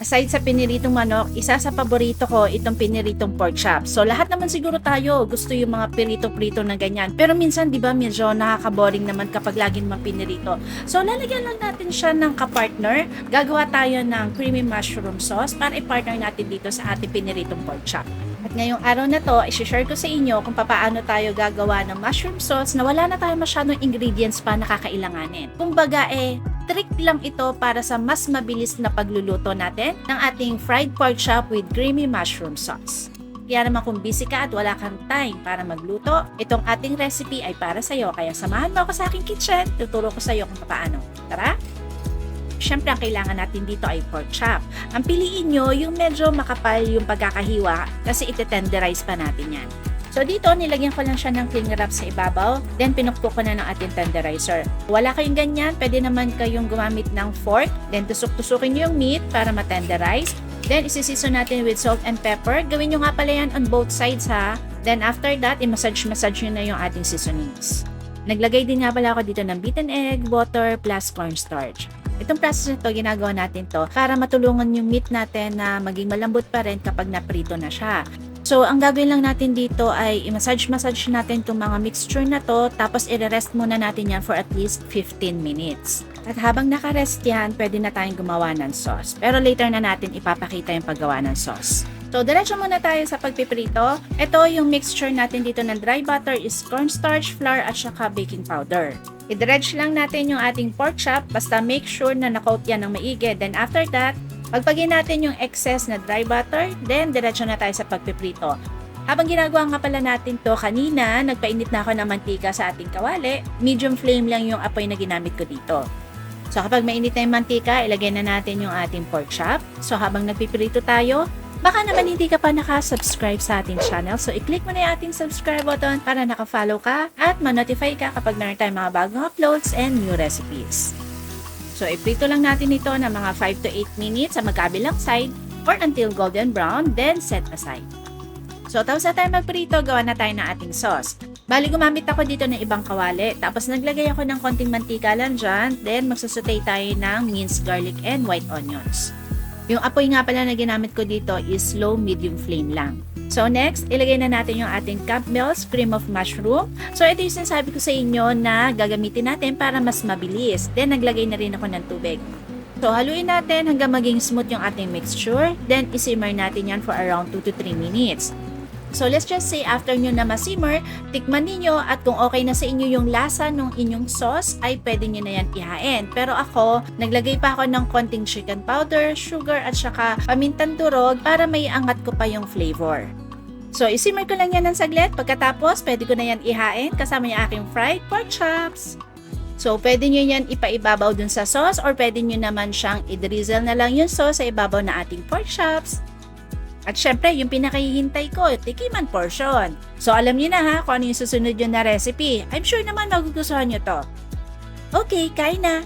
Aside sa piniritong manok, isa sa paborito ko itong piniritong pork chop. So lahat naman siguro tayo gusto yung mga pirito-prito na ganyan. Pero minsan 'di ba medyo nakaka-boring naman kapag laging mapinirito. So lalagyan lang natin siya ng kapartner. Gagawa tayo ng creamy mushroom sauce para i-partner natin dito sa ating piniritong pork chop. At ngayong araw na to, i-share ko sa inyo kung paano tayo gagawa ng mushroom sauce na wala na tayo masyadong ingredients pa na kakailanganin. Kumbaga trick lang ito para sa mas mabilis na pagluluto natin ng ating fried pork chop with creamy mushroom sauce. Kaya naman kung busy ka at wala kang time para magluto, itong ating recipe ay para sa'yo. Kaya samahan mo ako sa aking kitchen, tuturo ko sa'yo kung paano. Tara! Siyempre, ang kailangan natin dito ay pork chop. Ang piliin nyo, yung medyo makapal yung pagkakahiwa kasi ite-tenderize pa natin yan. So dito, nilagyan ko lang siya ng cling wrap sa ibabaw, then pinukpok ko na ng ating tenderizer. Wala kayong ganyan, pwede naman kayong gumamit ng fork, then tusok-tusukin nyo yung meat para ma-tenderize. Then isisiso natin with salt and pepper. Gawin nyo nga pala yan on both sides ha. Then after that, i-massage nyo na yung ating seasonings. Naglagay din nga pala ako dito ng beaten egg, water, plus cornstarch. Itong process na to, ginagawa natin to para matulungan yung meat natin na maging malambot pa rin kapag naprito na siya. So, ang gagawin lang natin dito ay i-massage natin itong mga mixture na to, tapos i-rest muna natin yan for at least 15 minutes. At habang nakarest yan, pwede na tayong gumawa ng sauce. Pero later na natin ipapakita yung paggawa ng sauce. So, diretso muna tayo sa pagpiprito. Ito yung mixture natin dito ng dry butter is cornstarch, flour, at saka baking powder. I-dredge lang natin yung ating pork chop, basta make sure na na-coat yan ng maigi. Then after that, pagpagin natin yung excess na dry butter, then diretso na tayo sa pagpiprito. Habang ginagawa nga pala natin to kanina, nagpainit na ako ng mantika sa ating kawali. Medium flame lang yung apoy na ginamit ko dito. So kapag mainit na yung mantika, ilagay na natin yung ating pork chop. So habang nagpiprito tayo, baka naman hindi ka pa nakasubscribe sa ating channel. So i-click mo na yung ating subscribe button para naka-follow ka at ma-notify ka kapag meron tayong mga bagong uploads and new recipes. So, iprito lang natin ito ng mga 5 to 8 minutes sa magkabilang side or until golden brown, then set aside. So, tapos na tayo magprito, gawa na tayo ng ating sauce. Bali, gumamit ako dito ng ibang kawali. Tapos, naglagay ako ng konting mantika lang dyan. Then, magsasaute tayo ng minced garlic and white onions. Yung apoy nga pala na ginamit ko dito is low medium flame lang. So next, ilagay na natin yung ating Campbell's cream of mushroom. So ito yung sinasabi ko sa inyo na gagamitin natin para mas mabilis. Then naglagay na rin ako ng tubig. So haluin natin hanggang maging smooth yung ating mixture. Then isimmer natin yan for around 2 to 3 minutes. So let's just say after nyo na masimmer, tikman ninyo at kung okay na sa inyo yung lasa ng inyong sauce ay pwede nyo na yan ihain. Pero ako, naglagay pa ako ng konting chicken powder, sugar at saka pamintang durog para may angat ko pa yung flavor. So isimmer ko lang yan ng saglit. Pagkatapos, pwede ko na yan ihain kasama yung aking fried pork chops. So pwede nyo yan ipaibabaw dun sa sauce or pwede nyo naman siyang i-drizzle na lang yung sauce sa ibabaw na ating pork chops. At syempre, yung pinakahihintay ko, tikiman portion. So, alam niyo na ha, kung ano yung susunod yun na recipe. I'm sure naman magugustuhan nyo to. Okay, kain na!